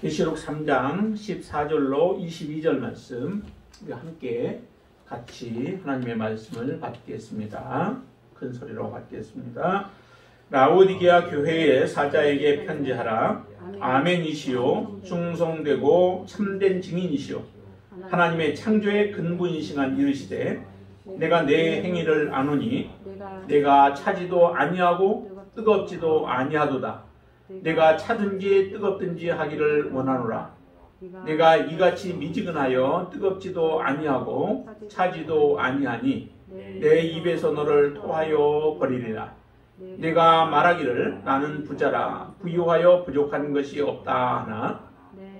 계시록 3장 14절로 22절 말씀 우리 함께 같이 하나님의 말씀을 받겠습니다. 큰 소리로 받겠습니다. 라오디게아 교회의 사자에게 편지하라. 아멘이시요 충성되고 참된 증인이시요 하나님의 창조의 근본이시간 이르시되 내가 내 행위를 아노니 내가 차지도 아니하고 뜨겁지도 아니하도다. 내가 차든지 뜨겁든지 하기를 원하노라. 내가 이같이 미지근하여 뜨겁지도 아니하고 차지도 아니하니 내 입에서 너를 토하여 버리리라. 내가 말하기를 나는 부자라 부유하여 부족한 것이 없다 하나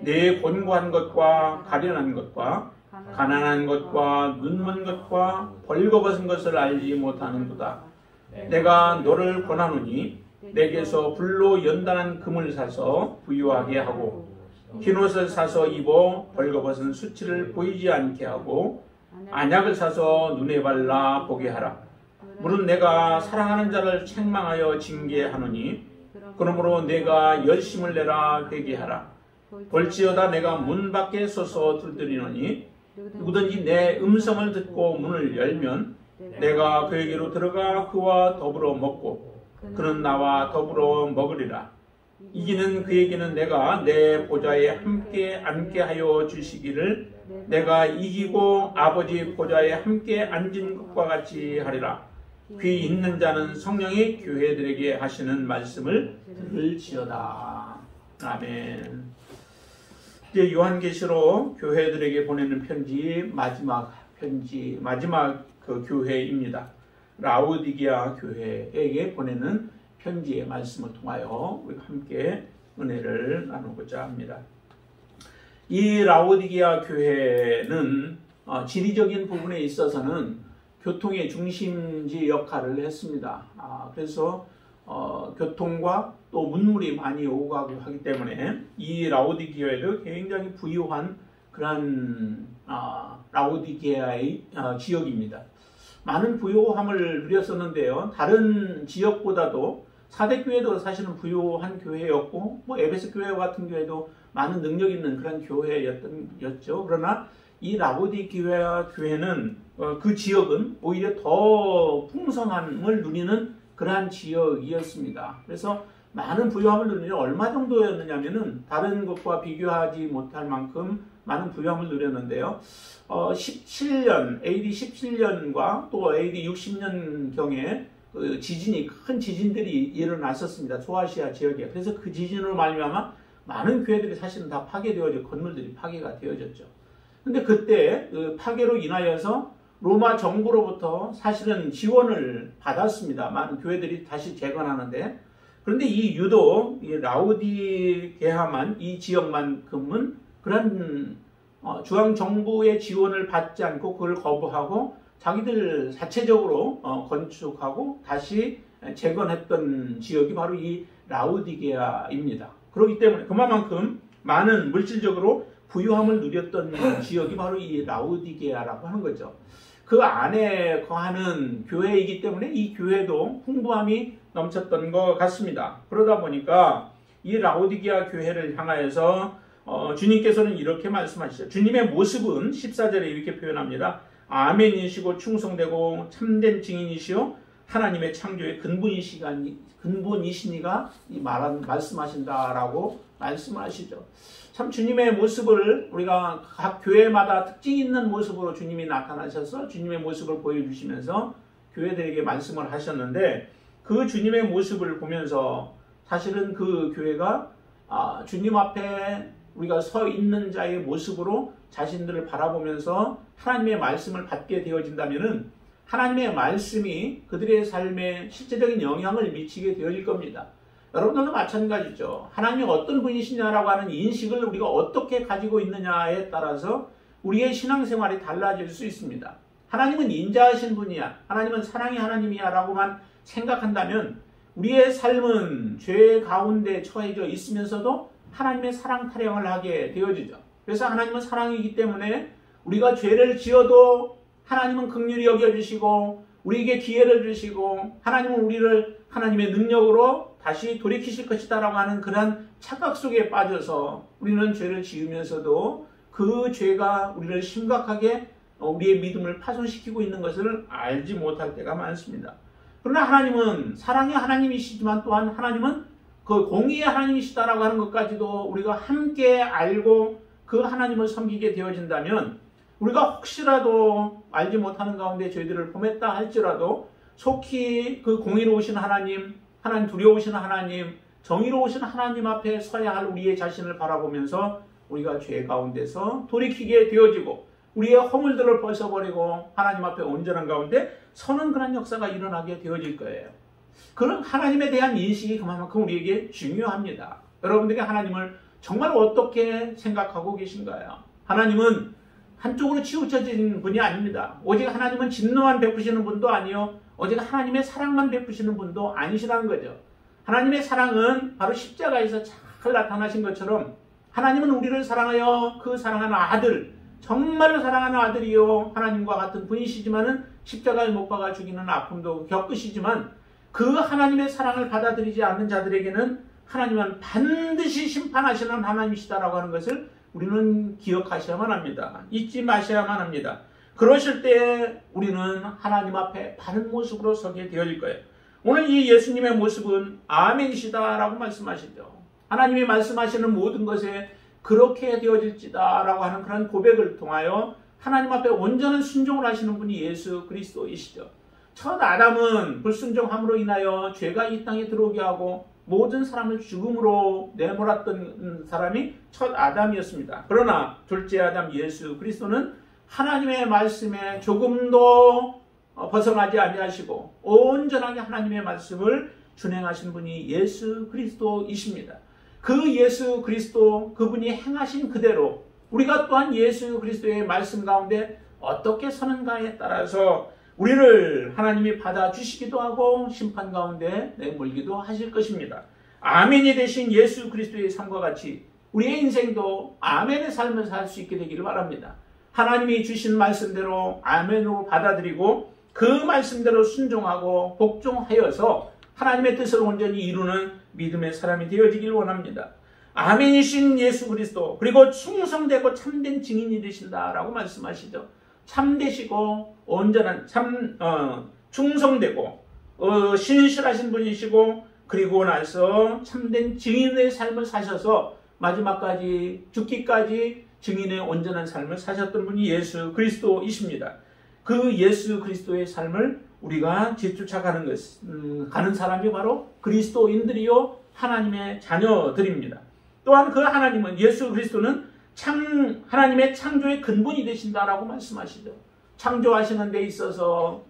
내 곤고한 것과 가련한 것과 가난한 것과 눈먼 것과 벌거벗은 것을 알지 못하는도다. 내가 너를 권하노니 내게서 불로 연단한 금을 사서 부유하게 하고 흰옷을 사서 입어 벌거벗은 수치를 보이지 않게 하고 안약을 사서 눈에 발라 보게 하라. 물은 내가 사랑하는 자를 책망하여 징계하노니 그러므로 내가 열심을 내라 회개하라. 볼지어다 내가 문 밖에 서서 두드리노니 누구든지 내 음성을 듣고 문을 열면 내가 그에게로 들어가 그와 더불어 먹고 그는 나와 더불어 먹으리라. 이기는 그에게는 내가 내 보좌에 함께 앉게 하여 주시기를 내가 이기고 아버지 보좌에 함께 앉은 것과 같이 하리라. 귀 있는 자는 성령이 교회들에게 하시는 말씀을 들을지어다. 아멘. 이제 요한계시록 교회들에게 보내는 편지 마지막 그 교회입니다. 라오디게아 교회에게 보내는 편지의 말씀을 통하여 우리가 함께 은혜를 나누고자 합니다. 이 라오디게아 교회는 지리적인 부분에 있어서는 교통의 중심지 역할을 했습니다. 그래서 교통과 또 문물이 많이 오고 가고 하기 때문에 이 라오디게아에도 굉장히 부유한 그런 라오디게아의 지역입니다. 많은 부유함을 누렸었는데요. 다른 지역보다도 사대교회도 사실은 부유한 교회였고 에베소 교회 같은 교회도 많은 능력 있는 그런 교회였죠. 그러나 이 라오디게아 교회는 그 지역은 오히려 더 풍성함을 누리는 그러한 지역이었습니다. 그래서 많은 부유함을 누리는 얼마 정도였느냐면은 다른 것과 비교하지 못할 만큼 많은 부유함을 누렸는데요. 17년, AD 17년과 또 AD 60년경에 그 지진이 큰 지진들이 일어났었습니다. 소아시아 지역에. 그래서 그 지진으로 말미암아 많은 교회들이 사실은 다 파괴되어져 건물들이 파괴가 되어졌죠. 근데 그때 그 파괴로 인하여서 로마 정부로부터 사실은 지원을 받았습니다. 많은 교회들이 다시 재건하는데 그런데 이 유독 이 라오디게아만 이 지역만큼은 그런 중앙정부의 지원을 받지 않고 그걸 거부하고 자기들 자체적으로 건축하고 다시 재건했던 지역이 바로 이 라오디게아입니다. 그렇기 때문에 그만큼 많은 물질적으로 부유함을 누렸던 지역이 바로 이 라오디게아라고 하는 거죠. 그 안에 거하는 교회이기 때문에 이 교회도 풍부함이 넘쳤던 것 같습니다. 그러다 보니까 이 라오디게아 교회를 향하여서 주님께서는 이렇게 말씀하시죠. 주님의 모습은 14절에 이렇게 표현합니다. 아멘이시고 충성되고 참된 증인이시요 하나님의 창조의 근본이시니가 말씀하신다라고 말씀하시죠. 참 주님의 모습을 우리가 각 교회마다 특징 있는 모습으로 주님이 나타나셔서 주님의 모습을 보여주시면서 교회들에게 말씀을 하셨는데 그 주님의 모습을 보면서 사실은 그 교회가 주님 앞에 우리가 서 있는 자의 모습으로 자신들을 바라보면서 하나님의 말씀을 받게 되어진다면은 하나님의 말씀이 그들의 삶에 실제적인 영향을 미치게 되어질 겁니다. 여러분들도 마찬가지죠. 하나님이 어떤 분이시냐라고 하는 인식을 우리가 어떻게 가지고 있느냐에 따라서 우리의 신앙생활이 달라질 수 있습니다. 하나님은 인자하신 분이야. 하나님은 사랑의 하나님이야 라고만 생각한다면 우리의 삶은 죄 가운데 처해져 있으면서도 하나님의 사랑 타령을 하게 되어지죠. 그래서 하나님은 사랑이기 때문에 우리가 죄를 지어도 하나님은 긍휼히 여겨주시고 우리에게 기회를 주시고 하나님은 우리를 하나님의 능력으로 다시 돌이키실 것이다 라고 하는 그런 착각 속에 빠져서 우리는 죄를 지으면서도 그 죄가 우리를 심각하게 우리의 믿음을 파손시키고 있는 것을 알지 못할 때가 많습니다. 그러나 하나님은 사랑의 하나님이시지만 또한 하나님은 그 공의의 하나님이시다라고 하는 것까지도 우리가 함께 알고 그 하나님을 섬기게 되어진다면 우리가 혹시라도 알지 못하는 가운데 죄들을 범했다 할지라도 속히 그 공의로우신 하나님, 하나님 두려우신 하나님, 정의로우신 하나님 앞에 서야 할 우리의 자신을 바라보면서 우리가 죄 가운데서 돌이키게 되어지고 우리의 허물들을 벗어버리고 하나님 앞에 온전한 가운데 서는 그런 역사가 일어나게 되어질 거예요. 그런 하나님에 대한 인식이 그만큼 우리에게 중요합니다. 여러분들이 하나님을 정말 어떻게 생각하고 계신가요? 하나님은 한쪽으로 치우쳐진 분이 아닙니다. 오직 하나님은 진노만 베푸시는 분도 아니요, 오직 하나님의 사랑만 베푸시는 분도 아니시라는 거죠. 하나님의 사랑은 바로 십자가에서 잘 나타나신 것처럼 하나님은 우리를 사랑하여 그 사랑하는 아들, 정말로 사랑하는 아들이요 하나님과 같은 분이시지만은 십자가에 못 박아 죽이는 아픔도 겪으시지만 그 하나님의 사랑을 받아들이지 않는 자들에게는 하나님은 반드시 심판하시는 하나님이시다라고 하는 것을 우리는 기억하셔야만 합니다. 잊지 마셔야만 합니다. 그러실 때 우리는 하나님 앞에 바른 모습으로 서게 되어질 거예요. 오늘 이 예수님의 모습은 아멘이시다라고 말씀하시죠. 하나님이 말씀하시는 모든 것에 그렇게 되어질지다라고 하는 그런 고백을 통하여 하나님 앞에 온전한 순종을 하시는 분이 예수 그리스도이시죠. 첫 아담은 불순종함으로 인하여 죄가 이 땅에 들어오게 하고 모든 사람을 죽음으로 내몰았던 사람이 첫 아담이었습니다. 그러나 둘째 아담 예수 그리스도는 하나님의 말씀에 조금도 벗어나지 아니하시고 온전하게 하나님의 말씀을 준행하신 분이 예수 그리스도이십니다. 그 예수 그리스도 그분이 행하신 그대로 우리가 또한 예수 그리스도의 말씀 가운데 어떻게 서는가에 따라서 우리를 하나님이 받아주시기도 하고 심판 가운데 내몰기도 하실 것입니다. 아멘이 되신 예수 그리스도의 삶과 같이 우리의 인생도 아멘의 삶을 살 수 있게 되기를 바랍니다. 하나님이 주신 말씀대로 아멘으로 받아들이고 그 말씀대로 순종하고 복종하여서 하나님의 뜻을 온전히 이루는 믿음의 사람이 되어지길 원합니다. 아멘이신 예수 그리스도 그리고 충성되고 참된 증인이 되신다라고 말씀하시죠. 참되시고 온전한 충성되고 신실하신 분이시고 그리고 나서 참된 증인의 삶을 사셔서 마지막까지 죽기까지 증인의 온전한 삶을 사셨던 분이 예수 그리스도이십니다. 그 예수 그리스도의 삶을 우리가 뒤쫓아가는 가는 사람이 바로 그리스도인들이요 하나님의 자녀들입니다. 또한 그 하나님은 예수 그리스도는 하나님의 창조의 근본이 되신다라고 말씀하시죠. 창조하시는 데 있어서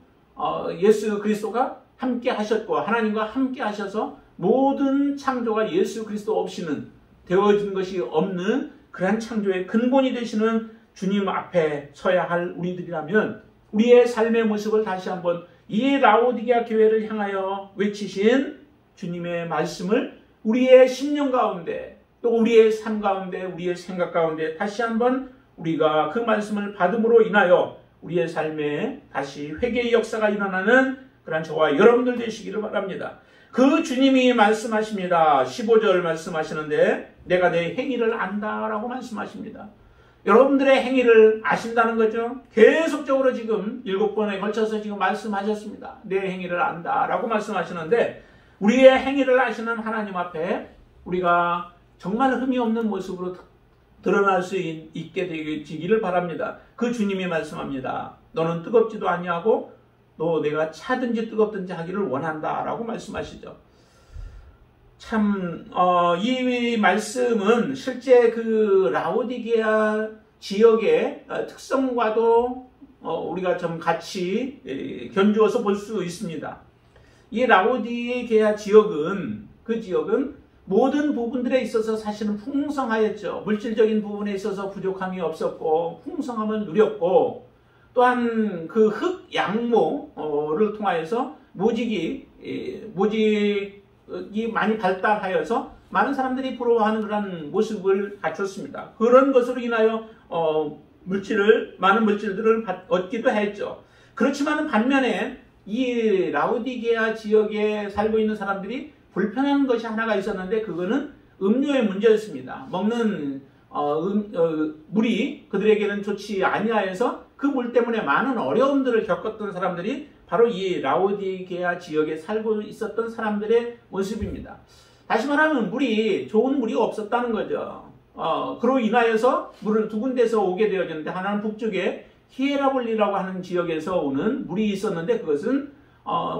예수 그리스도가 함께 하셨고 하나님과 함께 하셔서 모든 창조가 예수 그리스도 없이는 되어진 것이 없는 그러한 창조의 근본이 되시는 주님 앞에 서야 할 우리들이라면 우리의 삶의 모습을 다시 한번 이 라오디게아 교회를 향하여 외치신 주님의 말씀을 우리의 심령 가운데 또 우리의 삶 가운데 우리의 생각 가운데 다시 한번 우리가 그 말씀을 받음으로 인하여 우리의 삶에 다시 회개의 역사가 일어나는 그런 저와 여러분들 되시기를 바랍니다. 그 주님이 말씀하십니다. 15절 말씀하시는데 내가 내 행위를 안다라고 말씀하십니다. 여러분들의 행위를 아신다는 거죠. 계속적으로 지금 7번에 걸쳐서 지금 말씀하셨습니다. 내 행위를 안다라고 말씀하시는데 우리의 행위를 아시는 하나님 앞에 우리가 정말 흠이 없는 모습으로 드러날 수 있게 되기를 바랍니다. 그 주님이 말씀합니다. 너는 뜨겁지도 아니하고 또 내가 차든지 뜨겁든지 하기를 원한다라고 말씀하시죠. 참 이 말씀은 실제 그 라오디게아 지역의 특성과도 우리가 좀 같이 견주어서 볼 수 있습니다. 이 라오디게아 지역은 모든 부분들에 있어서 사실은 풍성하였죠. 물질적인 부분에 있어서 부족함이 없었고 풍성함을 누렸고 또한 그 흙 양모를 통하여서 모직이 많이 발달하여서 많은 사람들이 부러워하는 그런 모습을 갖췄습니다. 그런 것으로 인하여 많은 물질들을 얻기도 했죠. 그렇지만 반면에 이 라오디게아 지역에 살고 있는 사람들이 불편한 것이 하나가 있었는데 그거는 음료의 문제였습니다. 먹는 물이 그들에게는 좋지 아니하여서 그 물 때문에 많은 어려움들을 겪었던 사람들이 바로 이 라오디게아 지역에 살고 있었던 사람들의 모습입니다. 다시 말하면 좋은 물이 없었다는 거죠. 그로 인하여서 물을 두 군데서 오게 되어졌는데 하나는 북쪽에 히에라볼리라고 하는 지역에서 오는 물이 있었는데 그것은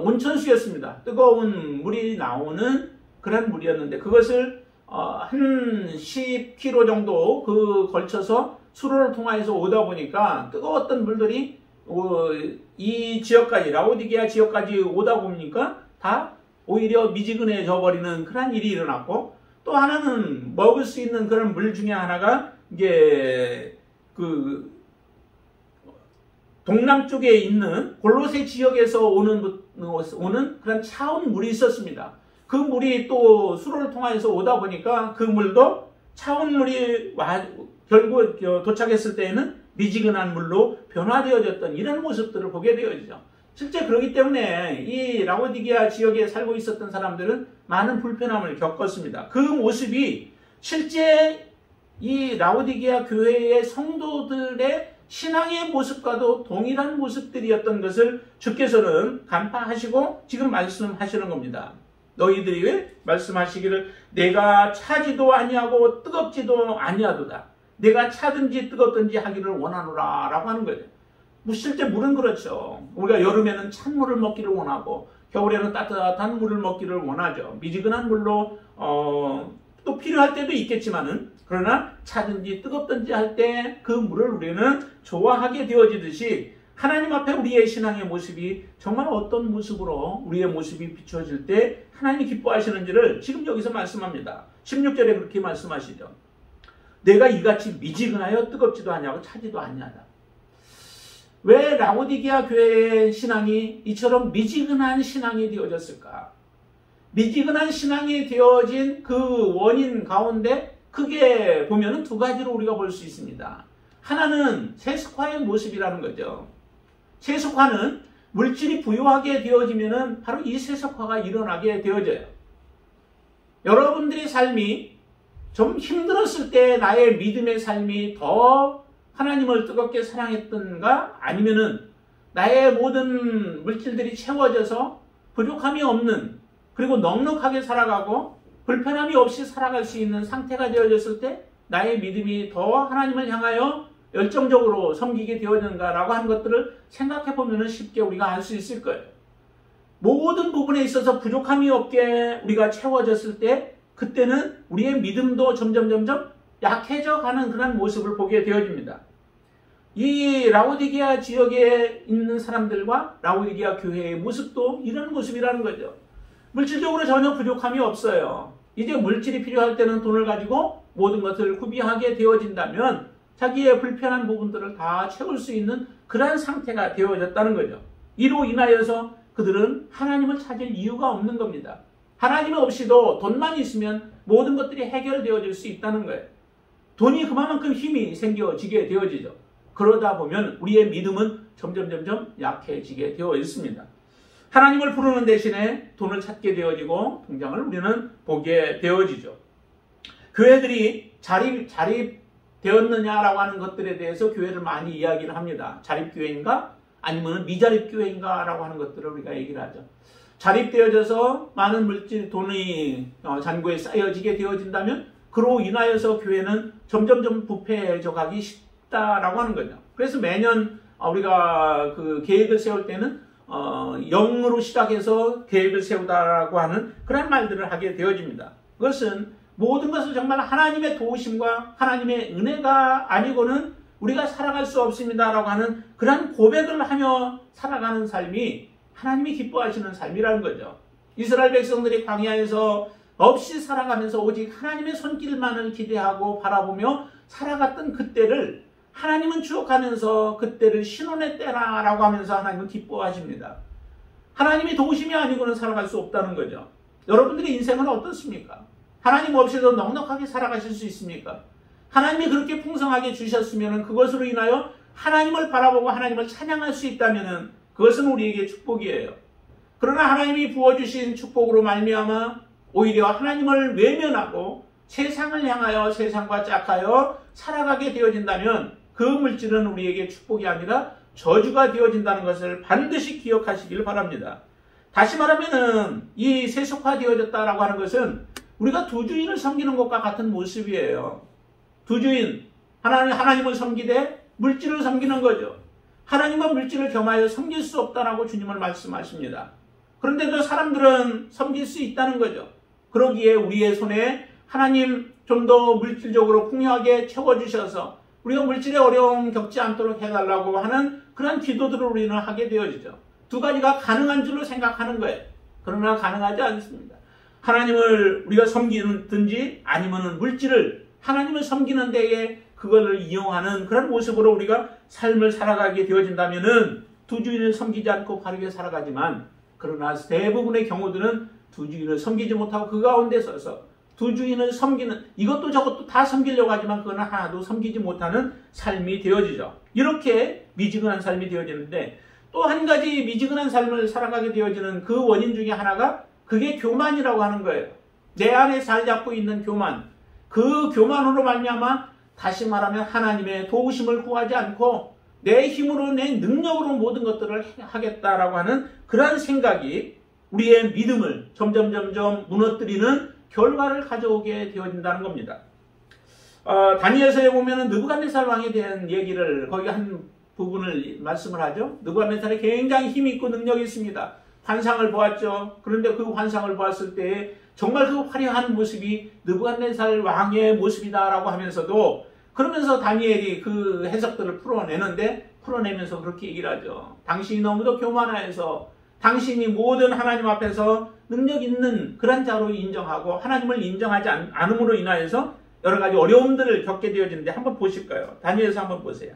온천수였습니다. 뜨거운 물이 나오는 그런 물이었는데 그것을 한 10km 정도 걸쳐서 수로를 통해서 오다 보니까 뜨거웠던 물들이 이 지역까지 라오디게아 지역까지 오다 보니까 다 오히려 미지근해져 버리는 그런 일이 일어났고 또 하나는 먹을 수 있는 그런 물 중에 하나가 이게 동남쪽에 있는 골로새 지역에서 오는 그런 차온 물이 있었습니다. 그 물이 또 수로를 통해서 오다 보니까 그 물도 차온 물이 결국 도착했을 때에는 미지근한 물로 변화되어졌던 이런 모습들을 보게 되어지죠. 실제 그렇기 때문에 이 라오디게아 지역에 살고 있었던 사람들은 많은 불편함을 겪었습니다. 그 모습이 실제 이 라오디게아 교회의 성도들의 신앙의 모습과도 동일한 모습들이었던 것을 주께서는 간파하시고 지금 말씀하시는 겁니다. 너희들이 왜 말씀하시기를 내가 차지도 아니하고 뜨겁지도 아니하도다. 내가 차든지 뜨겁든지 하기를 원하노라 라고 하는 거예요. 실제 물은 그렇죠. 우리가 여름에는 찬물을 먹기를 원하고 겨울에는 따뜻한 물을 먹기를 원하죠. 미지근한 물로 또 필요할 때도 있겠지만은 그러나 차든지 뜨겁든지 할 때 그 물을 우리는 좋아하게 되어지듯이 하나님 앞에 우리의 신앙의 모습이 정말 어떤 모습으로 우리의 모습이 비춰질 때 하나님이 기뻐하시는지를 지금 여기서 말씀합니다. 16절에 그렇게 말씀하시죠. 내가 이같이 미지근하여 뜨겁지도 아니하고 차지도 아니하다. 왜 라오디게아 교회의 신앙이 이처럼 미지근한 신앙이 되어졌을까? 미지근한 신앙이 되어진 그 원인 가운데 크게 보면은 두 가지로 우리가 볼 수 있습니다. 하나는 세속화의 모습이라는 거죠. 세속화는 물질이 부유하게 되어지면은 바로 이 세속화가 일어나게 되어져요. 여러분들의 삶이 좀 힘들었을 때 나의 믿음의 삶이 더 하나님을 뜨겁게 사랑했던가 아니면은 나의 모든 물질들이 채워져서 부족함이 없는 그리고 넉넉하게 살아가고 불편함이 없이 살아갈 수 있는 상태가 되어졌을 때 나의 믿음이 더 하나님을 향하여 열정적으로 섬기게 되어졌는가라고 하는 것들을 생각해 보면 쉽게 우리가 알 수 있을 거예요. 모든 부분에 있어서 부족함이 없게 우리가 채워졌을 때 그때는 우리의 믿음도 점점 약해져 가는 그런 모습을 보게 되어집니다. 이 라오디게아 지역에 있는 사람들과 라오디게아 교회의 모습도 이런 모습이라는 거죠. 물질적으로 전혀 부족함이 없어요. 이제 물질이 필요할 때는 돈을 가지고 모든 것을 구비하게 되어진다면 자기의 불편한 부분들을 다 채울 수 있는 그러한 상태가 되어졌다는 거죠. 이로 인하여서 그들은 하나님을 찾을 이유가 없는 겁니다. 하나님 없이도 돈만 있으면 모든 것들이 해결되어질 수 있다는 거예요. 돈이 그만큼 힘이 생겨지게 되어지죠. 그러다 보면 우리의 믿음은 점점 약해지게 되어 있습니다. 하나님을 부르는 대신에 돈을 찾게 되어지고 통장을 우리는 보게 되어지죠. 교회들이 자립되었느냐라고 하는 것들에 대해서 교회를 많이 이야기를 합니다. 자립교회인가? 아니면 미자립교회인가? 라고 하는 것들을 우리가 얘기를 하죠. 자립되어져서 많은 물질, 돈이 잔고에 쌓여지게 되어진다면 그로 인하여서 교회는 점점 부패해져 가기 쉽다라고 하는 거죠. 그래서 매년 우리가 그 계획을 세울 때는 0으로 시작해서 계획을 세우다라고 하는 그런 말들을 하게 되어집니다. 그것은 모든 것을 정말 하나님의 도우심과 하나님의 은혜가 아니고는 우리가 살아갈 수 없습니다라고 하는 그런 고백을 하며 살아가는 삶이 하나님이 기뻐하시는 삶이라는 거죠. 이스라엘 백성들이 광야에서 없이 살아가면서 오직 하나님의 손길만을 기대하고 바라보며 살아갔던 그때를 하나님은 추억하면서 그때를 신혼의 때라라고 하면서 하나님은 기뻐하십니다. 하나님이 도우심이 아니고는 살아갈 수 없다는 거죠. 여러분들의 인생은 어떻습니까? 하나님 없이도 넉넉하게 살아가실 수 있습니까? 하나님이 그렇게 풍성하게 주셨으면 그것으로 인하여 하나님을 바라보고 하나님을 찬양할 수 있다면 그것은 우리에게 축복이에요. 그러나 하나님이 부어주신 축복으로 말미암아 오히려 하나님을 외면하고 세상을 향하여 세상과 짝하여 살아가게 되어진다면 그 물질은 우리에게 축복이 아니라 저주가 되어진다는 것을 반드시 기억하시길 바랍니다. 다시 말하면은 이 세속화되어졌다라고 하는 것은 우리가 두 주인을 섬기는 것과 같은 모습이에요. 두 주인, 하나님을 섬기되 물질을 섬기는 거죠. 하나님과 물질을 겸하여 섬길 수 없다라고 주님은 말씀하십니다. 그런데도 사람들은 섬길 수 있다는 거죠. 그러기에 우리의 손에 하나님 좀 더 물질적으로 풍요하게 채워주셔서 우리가 물질의 어려움 겪지 않도록 해달라고 하는 그런 기도들을 우리는 하게 되어지죠. 두 가지가 가능한 줄로 생각하는 거예요. 그러나 가능하지 않습니다. 하나님을 우리가 섬기든지 아니면 물질을 하나님을 섬기는 데에 그것을 이용하는 그런 모습으로 우리가 삶을 살아가게 되어진다면은 두 주인을 섬기지 않고 바르게 살아가지만 그러나 대부분의 경우들은 두 주인을 섬기지 못하고 그 가운데 서서 두 주인을 섬기는 이것도 저것도 다 섬기려고 하지만 그거는 하나도 섬기지 못하는 삶이 되어지죠. 이렇게 미지근한 삶이 되어지는데 또 한 가지 미지근한 삶을 살아가게 되어지는 그 원인 중에 하나가 그게 교만이라고 하는 거예요. 내 안에 잘 잡고 있는 교만. 그 교만으로 말미암아 다시 말하면 하나님의 도우심을 구하지 않고 내 힘으로 내 능력으로 모든 것들을 하겠다라고 하는 그러한 생각이 우리의 믿음을 점점 무너뜨리는 결과를 가져오게 되어진다는 겁니다. 다니엘서에 보면은 느부갓네살 왕에 대한 얘기를 거기 한 부분을 말씀을 하죠. 느부갓네살이 굉장히 힘이 있고 능력이 있습니다. 환상을 보았죠. 그런데 그 환상을 보았을 때 정말 그 화려한 모습이 느부갓네살 왕의 모습이다라고 하면서도 그러면서 다니엘이 그 해석들을 풀어내면서 그렇게 얘기를 하죠. 당신이 너무도 교만하여서 당신이 모든 하나님 앞에서 능력 있는 그런 자로 인정하고 하나님을 인정하지 않음으로 인하여서 여러 가지 어려움들을 겪게 되어지는데 한번 보실까요? 다니엘서 한번 보세요.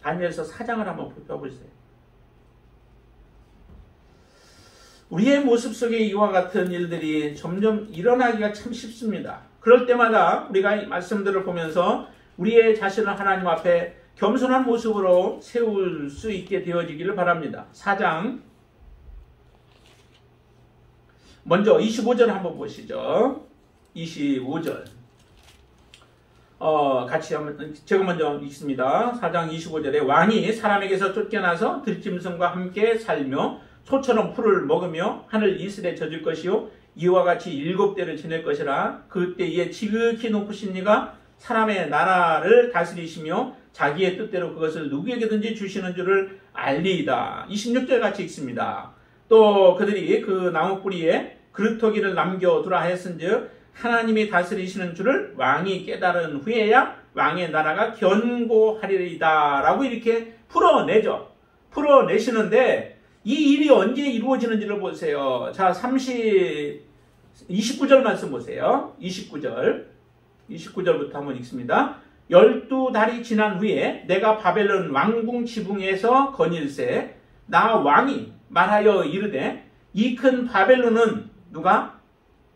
다니엘서 4장을 한번 펴보세요. 우리의 모습 속에 이와 같은 일들이 점점 일어나기가 참 쉽습니다. 그럴 때마다 우리가 이 말씀들을 보면서 우리의 자신을 하나님 앞에 겸손한 모습으로 세울 수 있게 되어지기를 바랍니다. 4장 먼저 25절 한번 보시죠. 25절 같이 한번 제가 먼저 읽습니다. 4장 25절에 왕이 사람에게서 쫓겨나서 들짐승과 함께 살며 소처럼 풀을 먹으며 하늘 이슬에 젖을 것이요 이와 같이 7대를 지낼 것이라. 그때에 지극히 높으신 이가 사람의 나라를 다스리시며 자기의 뜻대로 그것을 누구에게든지 주시는 줄을 알리이다. 26절 같이 읽습니다. 또 그들이 그 나무 뿌리에 그루터기를 남겨두라 하였은즉 하나님이 다스리시는 줄을 왕이 깨달은 후에야 왕의 나라가 견고하리이다 라고 이렇게 풀어내죠. 풀어내시는데 이 일이 언제 이루어지는지를 보세요. 자, 29절 말씀 보세요. 29절부터 한번 읽습니다. 12달이 지난 후에 내가 바벨론 왕궁 지붕에서 거닐세 나 왕이 말하여 이르되 이 큰 바벨론은 누가?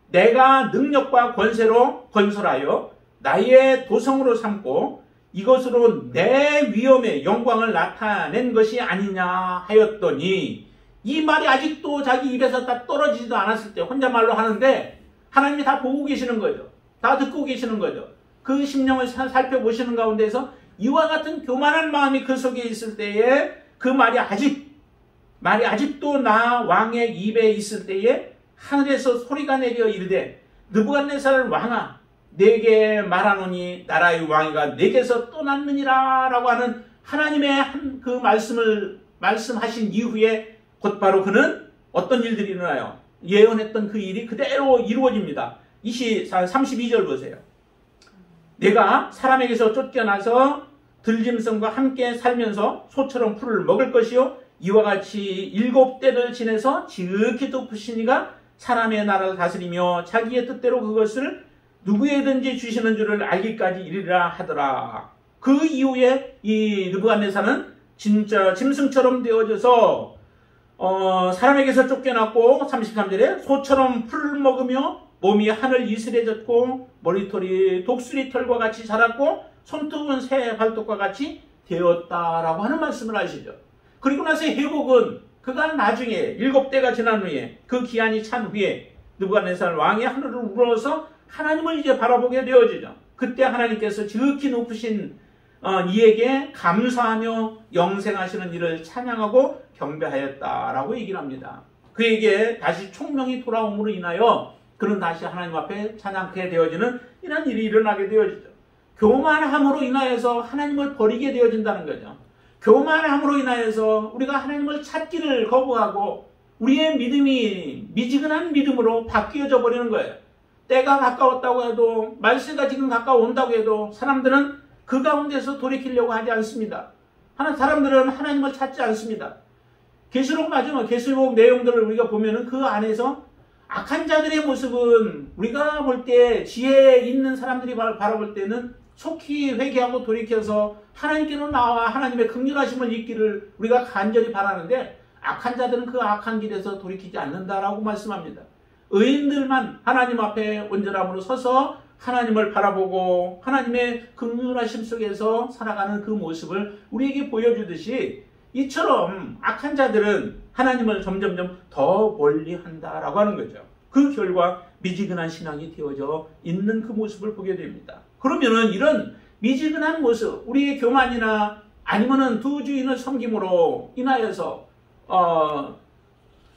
내가 능력과 권세로 건설하여 나의 도성으로 삼고 이것으로 내 위엄의 영광을 나타낸 것이 아니냐 하였더니 이 말이 아직도 자기 입에서 딱 떨어지지도 않았을 때 혼잣말로 하는데 하나님이 다 보고 계시는 거죠. 다 듣고 계시는 거죠. 그 심령을 살펴보시는 가운데서 이와 같은 교만한 마음이 그 속에 있을 때에 그 말이 아직도 나 왕의 입에 있을 때에 하늘에서 소리가 내려 이르되 느부갓네살 왕아 내게 말하노니 나라의 왕이가 내게서 떠났느니라 라고 하는 하나님의 그 말씀을 말씀하신 이후에 곧바로 그는 어떤 일들이 일어나요? 예언했던 그 일이 그대로 이루어집니다. 32절 보세요. 내가 사람에게서 쫓겨나서 들짐승과 함께 살면서 소처럼 풀을 먹을 것이요 이와 같이 7대를 지내서 지극히 높으신 이가 사람의 나라를 다스리며 자기의 뜻대로 그것을 누구에든지 주시는 줄을 알기까지 이르리라 하더라. 그 이후에 이 느부갓네살은 진짜 짐승처럼 되어져서 사람에게서 쫓겨났고 33절에 소처럼 풀을 먹으며 몸이 하늘 이슬에 젖고 머리털이 독수리 털과 같이 자랐고 손톱은 새 발톱과 같이 되었다라고 하는 말씀을 하시죠. 그리고 나서 회복은 그가 나중에 7대가 지난 후에 그 기한이 찬 후에 느부갓네살 왕이 하늘을 우러러서 하나님을 이제 바라보게 되어지죠. 그때 하나님께서 지극히 높으신 이에게 감사하며 영생하시는 이를 찬양하고 경배하였다라고 얘기를 합니다. 그에게 다시 총명이 돌아옴으로 인하여 그는 다시 하나님 앞에 찬양하게 되어지는 이런 일이 일어나게 되어지죠. 교만함으로 인하여서 하나님을 버리게 되어진다는 거죠. 교만함으로 인하여서 우리가 하나님을 찾기를 거부하고 우리의 믿음이 미지근한 믿음으로 바뀌어져 버리는 거예요. 때가 가까웠다고 해도, 말세가 지금 가까워온다고 해도 사람들은 그 가운데서 돌이키려고 하지 않습니다. 사람들은 하나님을 찾지 않습니다. 계시록 마지막 계시록 내용들을 우리가 보면은 그 안에서 악한 자들의 모습은 우리가 볼 때 지혜 있는 사람들이 바라볼 때는 속히 회개하고 돌이켜서 하나님께로 나와 하나님의 긍휼하심을 잊기를 우리가 간절히 바라는데, 악한 자들은 그 악한 길에서 돌이키지 않는다라고 말씀합니다. 의인들만 하나님 앞에 온전함으로 서서 하나님을 바라보고 하나님의 긍휼하심 속에서 살아가는 그 모습을 우리에게 보여주듯이, 이처럼 악한 자들은 하나님을 점점점 더 멀리한다라고 하는 거죠. 그 결과 미지근한 신앙이 되어져 있는 그 모습을 보게 됩니다. 그러면은 이런 미지근한 모습, 우리의 교만이나 아니면은 두 주인을 섬김으로 인하여서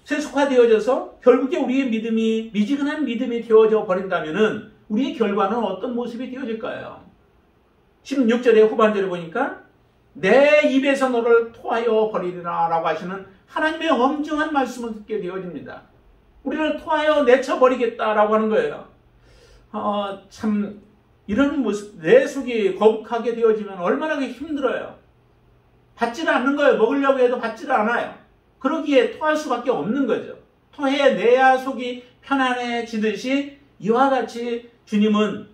세속화되어져서 결국에 우리의 믿음이 미지근한 믿음이 되어져 버린다면은 우리의 결과는 어떤 모습이 되어질까요? 16절의 후반절에 보니까 내 입에서 너를 토하여 버리리라 라고 하시는 하나님의 엄중한 말씀을 듣게 되어집니다. 우리를 토하여 내쳐버리겠다라고 하는 거예요. 참 이런 모습, 내 속이 거북하게 되어지면 얼마나 힘들어요. 받지를 않는 거예요. 먹으려고 해도 받지를 않아요. 그러기에 토할 수밖에 없는 거죠. 토해내야 속이 편안해지듯이 이와 같이 주님은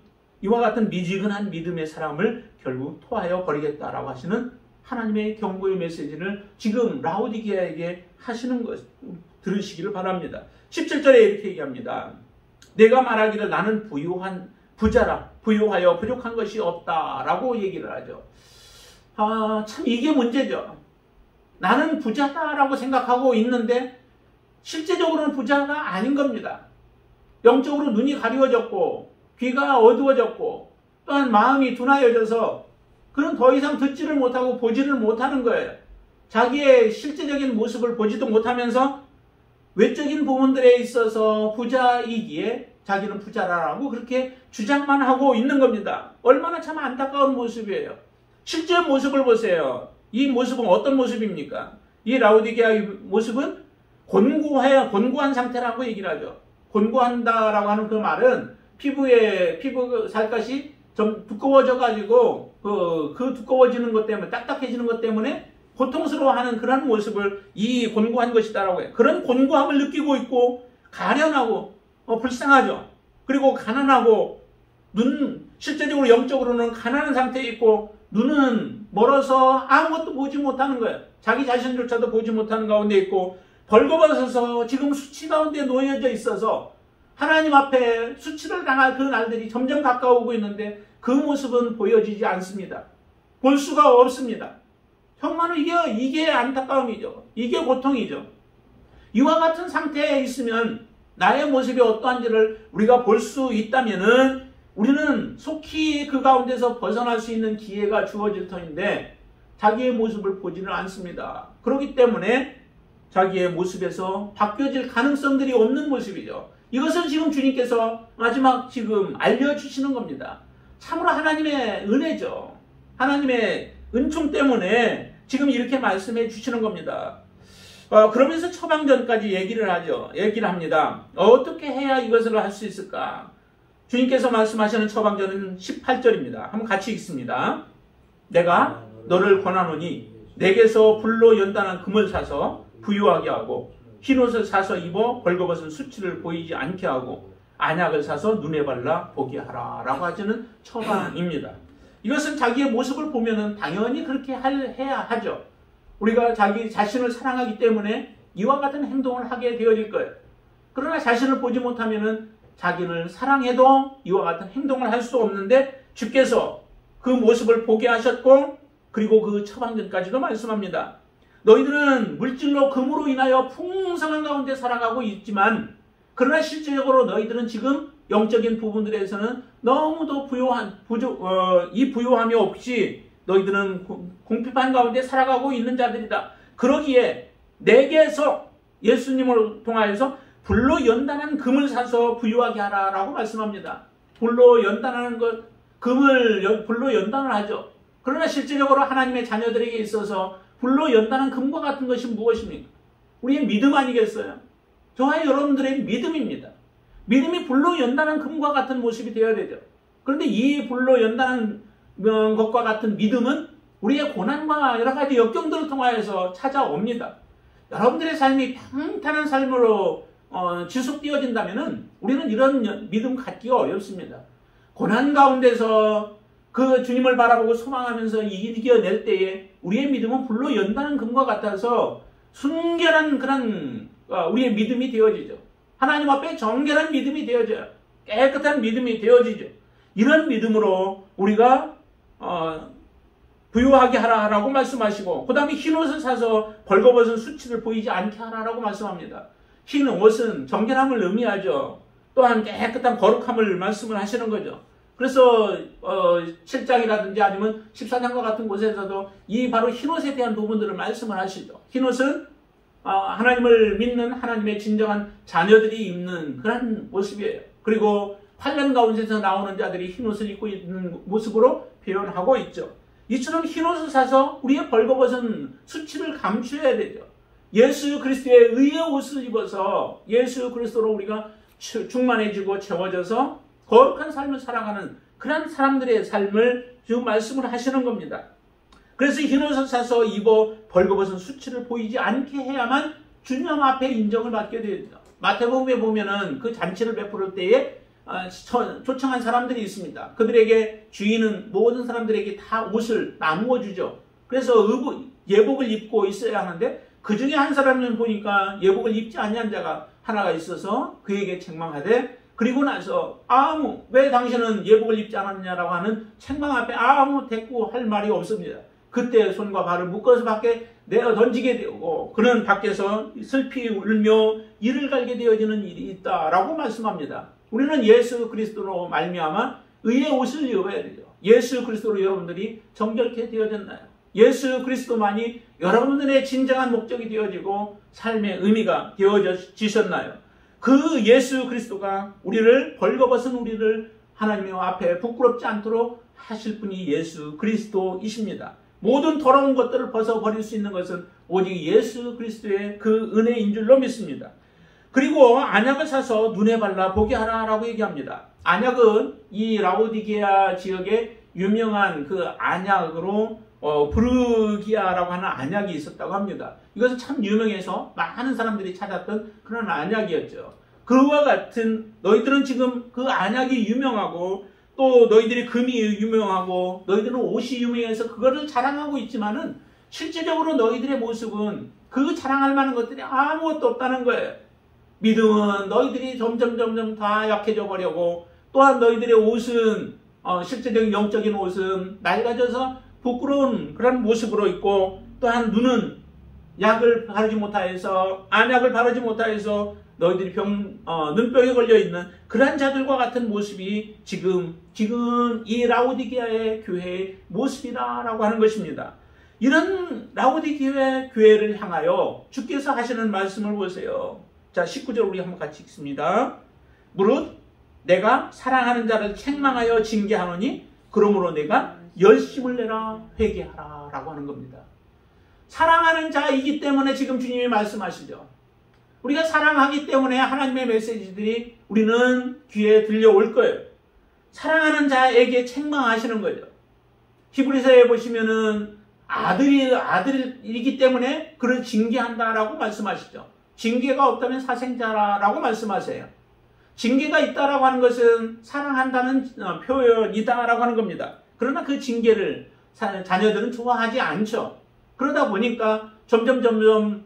이와 같은 미지근한 믿음의 사람을 결국 토하여 버리겠다라고 하시는 하나님의 경고의 메시지를 지금 라오디게아에게 하시는 것 들으시기를 바랍니다. 17절에 이렇게 얘기합니다. 내가 말하기를 나는 부유한 부자라, 부유하여 부족한 것이 없다라고 얘기를 하죠. 참 이게 문제죠. 나는 부자다라고 생각하고 있는데 실제적으로는 부자가 아닌 겁니다. 영적으로 눈이 가리워졌고 귀가 어두워졌고 또한 마음이 둔하여져서 그는 더 이상 듣지를 못하고 보지를 못하는 거예요. 자기의 실제적인 모습을 보지도 못하면서 외적인 부분들에 있어서 부자이기에 자기는 부자라고 그렇게 주장만 하고 있는 겁니다. 얼마나 참 안타까운 모습이에요. 실제 모습을 보세요. 이 모습은 어떤 모습입니까? 이 라오디게아의 모습은 곤고한 상태라고 얘기를 하죠. 곤고한다라고 하는 그 말은 피부 살갗이 좀 두꺼워져가지고 그 두꺼워지는 것 때문에, 딱딱해지는 것 때문에 고통스러워하는 그런 모습을 이 곤고한 것이다라고 해요. 그런 곤고함을 느끼고 있고 가련하고 불쌍하죠. 그리고 가난하고 실제적으로 영적으로는 가난한 상태에 있고 눈은 멀어서 아무것도 보지 못하는 거예요. 자기 자신조차도 보지 못하는 가운데 있고 벌거벗어서 지금 수치 가운데 놓여져 있어서 하나님 앞에 수치를 당할 그 날들이 점점 가까우고 있는데 그 모습은 보여지지 않습니다. 볼 수가 없습니다. 정말로 이게 안타까움이죠. 이게 고통이죠. 이와 같은 상태에 있으면 나의 모습이 어떠한지를 우리가 볼 수 있다면은 우리는 속히 그 가운데서 벗어날 수 있는 기회가 주어질 터인데 자기의 모습을 보지는 않습니다. 그렇기 때문에 자기의 모습에서 바뀌어질 가능성들이 없는 모습이죠. 이것은 지금 주님께서 마지막 지금 알려주시는 겁니다. 참으로 하나님의 은혜죠. 하나님의 은총 때문에 지금 이렇게 말씀해 주시는 겁니다. 그러면서 처방전까지 얘기를 합니다. 어떻게 해야 이것을 할 수 있을까? 주님께서 말씀하시는 처방전은 18절입니다. 한번 같이 읽습니다. 내가 너를 권하노니 내게서 불로 연단한 금을 사서 부유하게 하고 흰옷을 사서 입어 벌거벗은 수치를 보이지 않게 하고 안약을 사서 눈에 발라 보게 하라 라고 하시는 처방입니다. 이것은 자기의 모습을 보면은 당연히 그렇게 해야 하죠. 우리가 자기 자신을 사랑하기 때문에 이와 같은 행동을 하게 되어질 거예요. 그러나 자신을 보지 못하면은 자기를 사랑해도 이와 같은 행동을 할 수 없는데 주께서 그 모습을 보게 하셨고 그리고 그 처방전까지도 말씀합니다. 너희들은 물질로 금으로 인하여 풍성한 가운데 살아가고 있지만 그러나 실질적으로 너희들은 지금 영적인 부분들에서는 너무도 이 부요함이 없이 너희들은 궁핍한 가운데 살아가고 있는 자들이다. 그러기에 내게서 예수님을 통하여서 불로 연단한 금을 사서 부유하게 하라라고 말씀합니다. 불로 연단하는 것, 불로 연단을 하죠. 그러나 실질적으로 하나님의 자녀들에게 있어서 불로 연단한 금과 같은 것이 무엇입니까? 우리의 믿음 아니겠어요? 저와 여러분들의 믿음입니다. 믿음이 불로 연단한 금과 같은 모습이 되어야 되죠. 그런데 이 불로 연단한 것과 같은 믿음은 우리의 고난과 여러 가지 역경들을 통하여서 찾아옵니다. 여러분들의 삶이 평탄한 삶으로 지속되어진다면 우리는 이런 믿음 갖기가 어렵습니다. 고난 가운데서 그 주님을 바라보고 소망하면서 이겨낼 때에 우리의 믿음은 불로 연단한 금과 같아서 순결한 그런 우리의 믿음이 되어지죠. 하나님 앞에 정결한 믿음이 되어져요. 깨끗한 믿음이 되어지죠. 이런 믿음으로 우리가 부유하게 하라라고 말씀하시고, 그 다음에 흰 옷을 사서 벌거벗은 수치를 보이지 않게 하라라고 말씀합니다. 흰 옷은 정결함을 의미하죠. 또한 깨끗한 거룩함을 말씀을 하시는 거죠. 그래서 7장이라든지 아니면 14장과 같은 곳에서도 이 바로 흰옷에 대한 부분들을 말씀을 하시죠. 흰옷은 하나님을 믿는 하나님의 진정한 자녀들이 입는 그런 모습이에요. 그리고 환난 가운데서 나오는 자들이 흰옷을 입고 있는 모습으로 표현하고 있죠. 이처럼 흰옷을 사서 우리의 벌거벗은 수치를 감추어야 되죠. 예수 그리스도의 의의 옷을 입어서 예수 그리스도로 우리가 충만해지고 채워져서 거룩한 삶을 살아가는 그런 사람들의 삶을 지금 말씀을 하시는 겁니다. 그래서 흰옷을 사서 입어 벌거벗은 수치를 보이지 않게 해야만 주님 앞에 인정을 받게 됩니다. 마태복음에 보면은 그 잔치를 베풀을 때에 초청한 사람들이 있습니다. 그들에게 주인은 모든 사람들에게 다 옷을 나누어 주죠. 그래서 예복을 입고 있어야 하는데 그 중에 한 사람은 보니까 예복을 입지 아니한 자가 하나가 있어서 그에게 책망하되, 그리고 나서 왜 당신은 예복을 입지 않았냐라고 하는 책망 앞에 아무 대꾸할 말이 없습니다. 그때 손과 발을 묶어서 밖에 내어 던지게 되고 그는 밖에서 슬피 울며 이를 갈게 되어지는 일이 있다라고 말씀합니다. 우리는 예수 그리스도로 말미암아 의의 옷을 입어야 되죠. 예수 그리스도로 여러분들이 정결케 되어졌나요? 예수 그리스도만이 여러분들의 진정한 목적이 되어지고 삶의 의미가 되어지셨나요? 그 예수 그리스도가 우리를 벌거벗은 우리를 하나님의 앞에 부끄럽지 않도록 하실 분이 예수 그리스도이십니다. 모든 더러운 것들을 벗어버릴 수 있는 것은 오직 예수 그리스도의 그 은혜인 줄로 믿습니다. 그리고 안약을 사서 눈에 발라 보게 하라라고 얘기합니다. 안약은 이 라오디게아 지역에 유명한 그 안약으로 부르기아라고 하는 안약이 있었다고 합니다. 이것은 참 유명해서 많은 사람들이 찾았던 그런 안약이었죠. 그와 같은 너희들은 지금 그 안약이 유명하고 또 너희들이 금이 유명하고 너희들은 옷이 유명해서 그거를 자랑하고 있지만은 실제적으로 너희들의 모습은 그 자랑할 만한 것들이 아무것도 없다는 거예요. 믿음은 너희들이 점점 다 약해져 버리고, 또한 너희들의 옷은 실제적인 영적인 옷은 낡아져서 부끄러운 그런 모습으로 있고, 또한 눈은 약을 바르지 못하여서 안약을 바르지 못하여서 너희들이 눈병에 걸려있는 그러한 자들과 같은 모습이 지금 이 라오디게아의 교회의 모습이라고 하는 것입니다. 이런 라오디게아 교회를 향하여 주께서 하시는 말씀을 보세요. 자, 19절 우리 한번 같이 읽습니다. 무릇 내가 사랑하는 자를 책망하여 징계하노니 그러므로 내가 열심을 내라 회개하라 라고 하는 겁니다. 사랑하는 자이기 때문에 지금 주님이 말씀하시죠. 우리가 사랑하기 때문에 하나님의 메시지들이 우리는 귀에 들려올 거예요. 사랑하는 자에게 책망하시는 거죠. 히브리서에 보시면은 아들이기 때문에 그를 징계한다라고 말씀하시죠. 징계가 없다면 사생자라고 말씀하세요. 징계가 있다라고 하는 것은 사랑한다는 표현이다라고 하는 겁니다. 그러나 그 징계를 자녀들은 좋아하지 않죠. 그러다 보니까 점점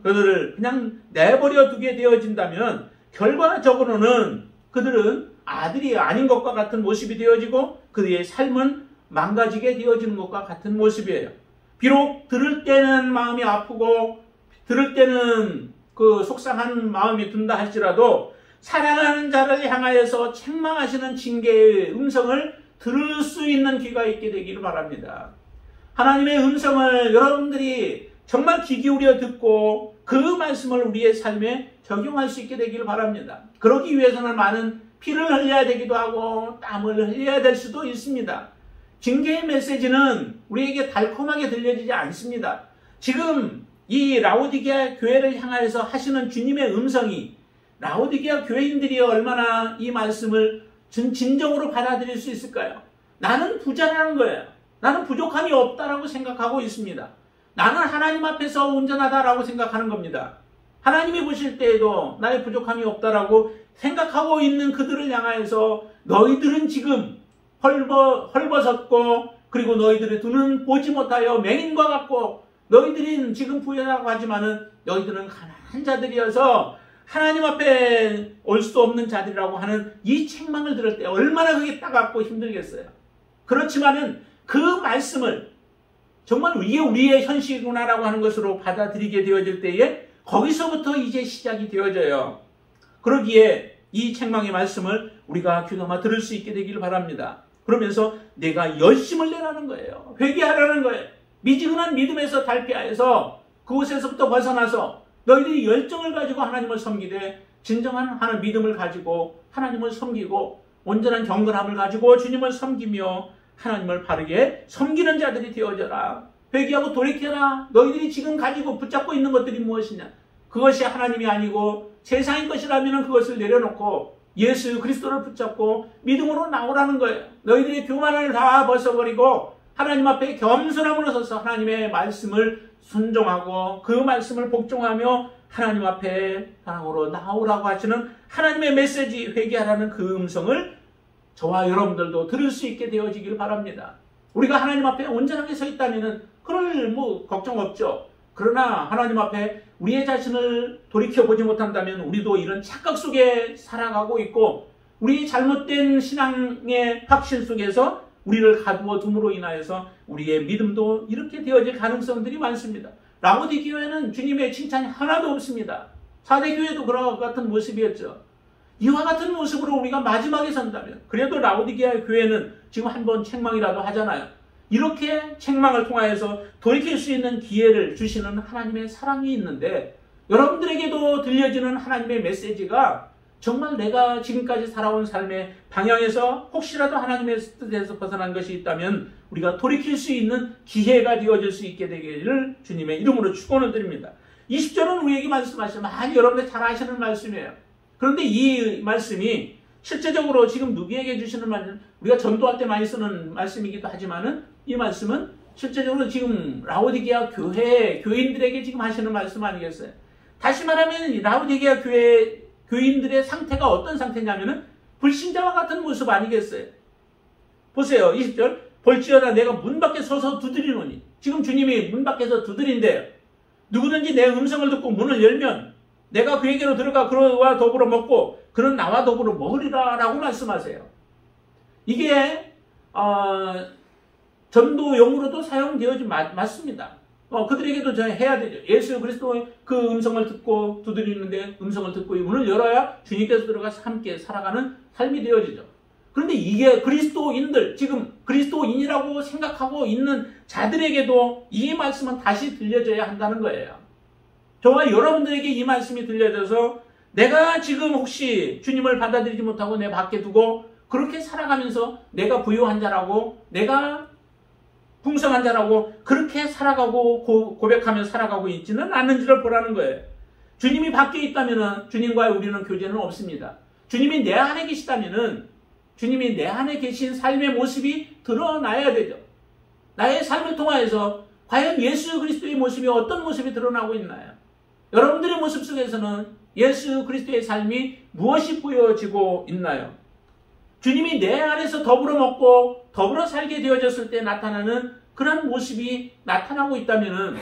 그들을 그냥 내버려 두게 되어진다면 결과적으로는 그들은 아들이 아닌 것과 같은 모습이 되어지고 그들의 삶은 망가지게 되어지는 것과 같은 모습이에요. 비록 들을 때는 마음이 아프고 들을 때는 그 속상한 마음이 든다 할지라도 사랑하는 자를 향하여서 책망하시는 징계의 음성을 들을 수 있는 귀가 있게 되기를 바랍니다. 하나님의 음성을 여러분들이 정말 귀 기울여 듣고 그 말씀을 우리의 삶에 적용할 수 있게 되기를 바랍니다. 그러기 위해서는 많은 피를 흘려야 되기도 하고 땀을 흘려야 될 수도 있습니다. 징계의 메시지는 우리에게 달콤하게 들려지지 않습니다. 지금 이 라오디게아 교회를 향하여서 하시는 주님의 음성이 라오디게아 교회인들이 얼마나 이 말씀을 진정으로 받아들일 수 있을까요? 나는 부자라는 거예요. 나는 부족함이 없다라고 생각하고 있습니다. 나는 하나님 앞에서 온전하다라고 생각하는 겁니다. 하나님이 보실 때에도 나의 부족함이 없다라고 생각하고 있는 그들을 향하여서 너희들은 지금 헐벗었고 그리고 너희들의 눈은 보지 못하여 맹인과 같고 너희들은 지금 부유하다고 하지만은 너희들은 가난한 자들이어서 하나님 앞에 올 수 없는 자들이라고 하는 이 책망을 들을 때 얼마나 그게 따갑고 힘들겠어요. 그렇지만은 그 말씀을 정말 이게 우리의 현실이구나라고 하는 것으로 받아들이게 되어질 때에 거기서부터 이제 시작이 되어져요. 그러기에 이 책망의 말씀을 우리가 귀담아 들을 수 있게 되기를 바랍니다. 그러면서 내가 열심을 내라는 거예요. 회개하라는 거예요. 미지근한 믿음에서 달피하여서 그곳에서부터 벗어나서 너희들이 열정을 가지고 하나님을 섬기되 진정한 하나님 믿음을 가지고 하나님을 섬기고 온전한 경건함을 가지고 주님을 섬기며 하나님을 바르게 섬기는 자들이 되어져라. 회개하고 돌이켜라. 너희들이 지금 가지고 붙잡고 있는 것들이 무엇이냐? 그것이 하나님이 아니고 세상의 것이라면 그것을 내려놓고 예수 그리스도를 붙잡고 믿음으로 나오라는 거예요. 너희들의 교만을 다 벗어버리고 하나님 앞에 겸손함으로 서서 하나님의 말씀을 순종하고 그 말씀을 복종하며 하나님 앞에 사랑으로 나오라고 하시는 하나님의 메시지 회개하라는 그 음성을 저와 여러분들도 들을 수 있게 되어지길 바랍니다. 우리가 하나님 앞에 온전하게 서 있다면 그럴 걱정 없죠. 그러나 하나님 앞에 우리의 자신을 돌이켜보지 못한다면 우리도 이런 착각 속에 살아가고 있고 우리의 잘못된 신앙의 확신 속에서 우리를 가두어 둠으로 인하여서 우리의 믿음도 이렇게 되어질 가능성들이 많습니다. 라오디게아는 주님의 칭찬이 하나도 없습니다. 4대 교회도 그런 같은 모습이었죠. 이와 같은 모습으로 우리가 마지막에 선다면 그래도 라오디게아 교회는 지금 한번 책망이라도 하잖아요. 이렇게 책망을 통하여서 돌이킬 수 있는 기회를 주시는 하나님의 사랑이 있는데 여러분들에게도 들려지는 하나님의 메시지가 정말 내가 지금까지 살아온 삶의 방향에서 혹시라도 하나님의 뜻에서 벗어난 것이 있다면 우리가 돌이킬 수 있는 기회가 되어질 수 있게 되기를 주님의 이름으로 축원을 드립니다. 20절은 우리에게 말씀하시면 많이 여러분들 잘 아시는 말씀이에요. 그런데 이 말씀이 실제적으로 지금 누구에게 주시는 말은 우리가 전도할 때 많이 쓰는 말씀이기도 하지만은 이 말씀은 실제적으로 지금 라오디게아 교인들에게 지금 하시는 말씀 아니겠어요? 다시 말하면 라오디게아 교인들의 상태가 어떤 상태냐면은 불신자와 같은 모습 아니겠어요? 보세요. 20절. 볼지어다 내가 문 밖에 서서 두드리노니. 지금 주님이 문 밖에서 두드린대요. 누구든지 내 음성을 듣고 문을 열면 내가 그에게로 들어가 그와 더불어 먹고 그는 나와 더불어 먹으리라 라고 말씀하세요. 이게 전도용으로도 사용되어지 맞습니다. 그들에게도 해야 되죠. 예수 그리스도의 그 음성을 듣고 두드리는데 음성을 듣고 이 문을 열어야 주님께서 들어가서 함께 살아가는 삶이 되어지죠. 그런데 이게 그리스도인들, 지금 그리스도인이라고 생각하고 있는 자들에게도 이 말씀은 다시 들려져야 한다는 거예요. 저와 여러분들에게 이 말씀이 들려져서 내가 지금 혹시 주님을 받아들이지 못하고 내 밖에 두고 그렇게 살아가면서 내가 부유한 자라고 내가 풍성한 자라고 그렇게 살아가고 고백하며 살아가고 있지는 않는지를 보라는 거예요. 주님이 밖에 있다면 주님과 우리는 교제는 없습니다. 주님이 내 안에 계시다면 주님이 내 안에 계신 삶의 모습이 드러나야 되죠. 나의 삶을 통하여서 과연 예수 그리스도의 모습이 어떤 모습이 드러나고 있나요? 여러분들의 모습 속에서는 예수 그리스도의 삶이 무엇이 보여지고 있나요? 주님이 내 안에서 더불어 먹고 더불어 살게 되어졌을 때 나타나는 그런 모습이 나타나고 있다면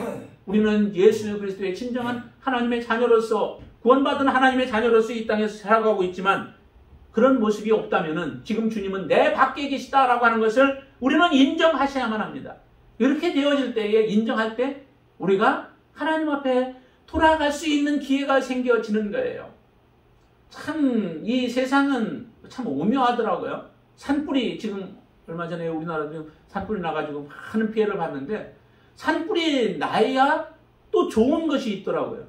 우리는 예수 그리스도의 진정한 하나님의 자녀로서 구원받은 하나님의 자녀로서 이 땅에서 살아가고 있지만 그런 모습이 없다면 지금 주님은 내 밖에 계시다라고 하는 것을 우리는 인정하셔야만 합니다. 이렇게 되어질 때에 인정할 때 우리가 하나님 앞에 돌아갈 수 있는 기회가 생겨지는 거예요. 참 이 세상은 참 오묘하더라고요. 산불이 지금 얼마 전에 우리나라도 산불이 나가지고 많은 피해를 봤는데 산불이 나야 또 좋은 것이 있더라고요.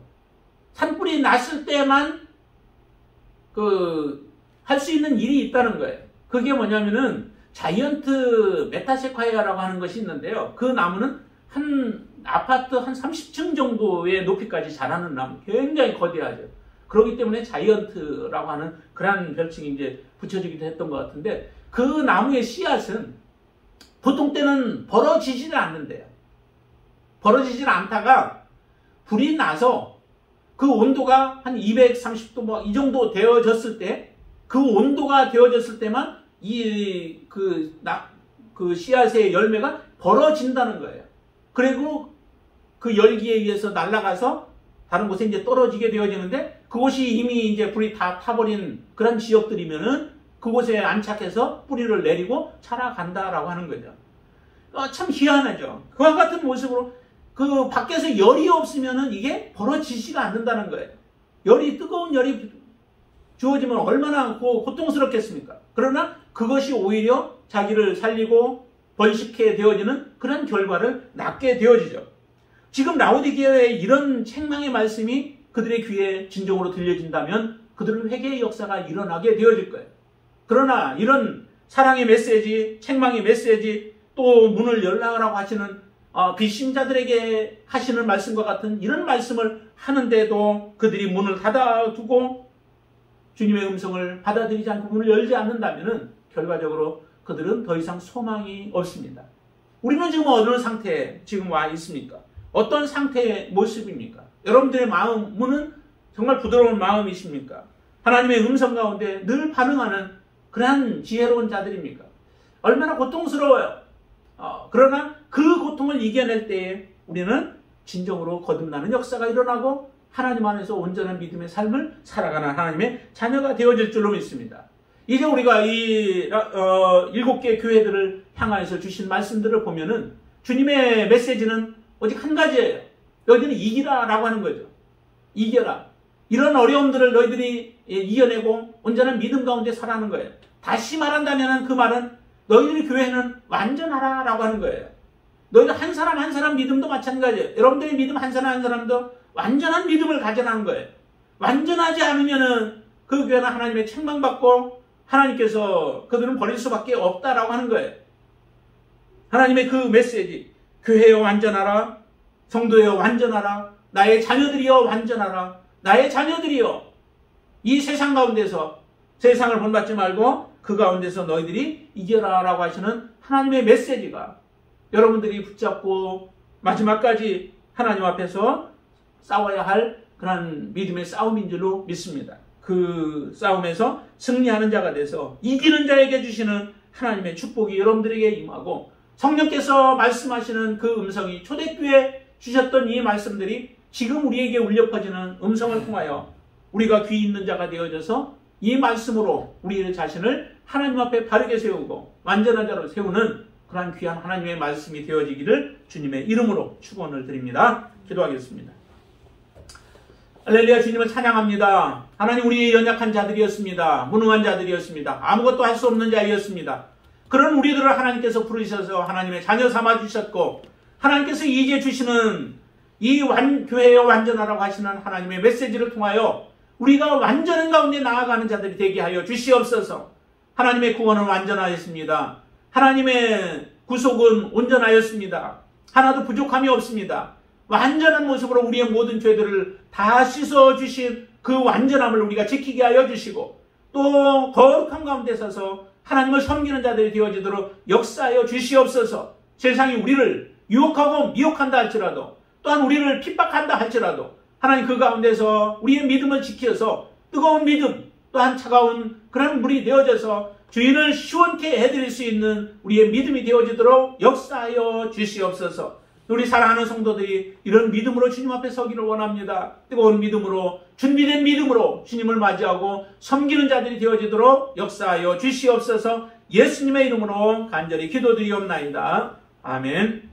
산불이 났을 때만 할 수 있는 일이 있다는 거예요. 그게 뭐냐면은 자이언트 메타세콰이아라고 하는 것이 있는데요. 그 나무는 한 아파트 한 30층 정도의 높이까지 자라는 나무, 굉장히 거대하죠. 그렇기 때문에 자이언트라고 하는 그런 별칭이 이제 붙여지기도 했던 것 같은데, 그 나무의 씨앗은 보통 때는 벌어지지를 않는데요. 벌어지질 않다가 불이 나서 그 온도가 한 230도 뭐 이 정도 되어졌을 때, 그 온도가 되어졌을 때만 그 씨앗의 열매가 벌어진다는 거예요. 그리고 그 열기에 의해서 날아가서 다른 곳에 이제 떨어지게 되어지는데, 그곳이 이미 이제 불이 다 타버린 그런 지역들이면은 그곳에 안착해서 뿌리를 내리고 자라간다라고 하는 거죠. 참 희한하죠. 그와 같은 모습으로 그 밖에서 열이 없으면은 이게 벌어지지가 않는다는 거예요. 뜨거운 열이 주어지면 얼마나 고통스럽겠습니까? 그러나 그것이 오히려 자기를 살리고 번식해 되어지는 그런 결과를 낳게 되어지죠. 지금 라오디게아의 이런 책망의 말씀이 그들의 귀에 진정으로 들려진다면 그들은 회개의 역사가 일어나게 되어질 거예요. 그러나 이런 사랑의 메시지, 책망의 메시지, 또 문을 열라고 하시는 비신자들에게 하시는 말씀과 같은 이런 말씀을 하는데도 그들이 문을 닫아두고 주님의 음성을 받아들이지 않고 문을 열지 않는다면 결과적으로 그들은 더 이상 소망이 없습니다. 우리는 지금 어느 상태에 지금 와 있습니까? 어떤 상태의 모습입니까? 여러분들의 마음은 정말 부드러운 마음이십니까? 하나님의 음성 가운데 늘 반응하는 그러한 지혜로운 자들입니까? 얼마나 고통스러워요. 그러나 그 고통을 이겨낼 때에 우리는 진정으로 거듭나는 역사가 일어나고 하나님 안에서 온전한 믿음의 삶을 살아가는 하나님의 자녀가 되어질 줄로 믿습니다. 이제 우리가 이 7개 교회들을 향하여서 주신 말씀들을 보면은 주님의 메시지는 오직 한 가지예요. 너희들은 이기라라고 하는 거죠. 이겨라. 이런 어려움들을 너희들이 이겨내고 온전한 믿음 가운데 살아가는 거예요. 다시 말한다면 그 말은 너희들의 교회는 완전하라라고 하는 거예요. 너희들 한 사람 한 사람 믿음도 마찬가지예요. 여러분들의 믿음 한 사람 한 사람도 완전한 믿음을 가져라는 거예요. 완전하지 않으면은 그 교회는 하나님의 책망받고 하나님께서 그들은 버릴 수밖에 없다라고 하는 거예요. 하나님의 그 메시지, 교회여 완전하라, 성도여 완전하라, 나의 자녀들이여 완전하라, 나의 자녀들이여 이 세상 가운데서 세상을 본받지 말고 그 가운데서 너희들이 이겨라라고 하시는 하나님의 메시지가 여러분들이 붙잡고 마지막까지 하나님 앞에서 싸워야 할 그런 믿음의 싸움인 줄로 믿습니다. 그 싸움에서 승리하는 자가 돼서 이기는 자에게 주시는 하나님의 축복이 여러분들에게 임하고, 성령께서 말씀하시는 그 음성이 초대교회에 주셨던 이 말씀들이 지금 우리에게 울려 퍼지는 음성을 통하여 우리가 귀 있는 자가 되어져서 이 말씀으로 우리 자신을 하나님 앞에 바르게 세우고 완전한 자로 세우는 그러한 귀한 하나님의 말씀이 되어지기를 주님의 이름으로 축원을 드립니다. 기도하겠습니다. 할렐루야. 주님을 찬양합니다. 하나님, 우리 연약한 자들이었습니다. 무능한 자들이었습니다. 아무것도 할 수 없는 자이었습니다. 그런 우리들을 하나님께서 부르셔서 하나님의 자녀 삼아 주셨고, 하나님께서 이제 주시는 이 교회에 완전하라고 하시는 하나님의 메시지를 통하여 우리가 완전한 가운데 나아가는 자들이 되게 하여 주시옵소서. 하나님의 구원은 완전하였습니다. 하나님의 구속은 온전하였습니다. 하나도 부족함이 없습니다. 완전한 모습으로 우리의 모든 죄들을 다 씻어주신 그 완전함을 우리가 지키게 하여 주시고, 또 거룩한 가운데 서서 하나님을 섬기는 자들이 되어지도록 역사하여 주시옵소서. 세상이 우리를 유혹하고 미혹한다 할지라도, 또한 우리를 핍박한다 할지라도 하나님 그 가운데서 우리의 믿음을 지켜서 뜨거운 믿음, 또한 차가운 그런 물이 되어져서 주인을 시원케 해드릴 수 있는 우리의 믿음이 되어지도록 역사하여 주시옵소서. 우리 사랑하는 성도들이 이런 믿음으로 주님 앞에 서기를 원합니다. 뜨거운 믿음으로, 준비된 믿음으로 주님을 맞이하고 섬기는 자들이 되어지도록 역사하여 주시옵소서. 예수님의 이름으로 간절히 기도드리옵나이다. 아멘.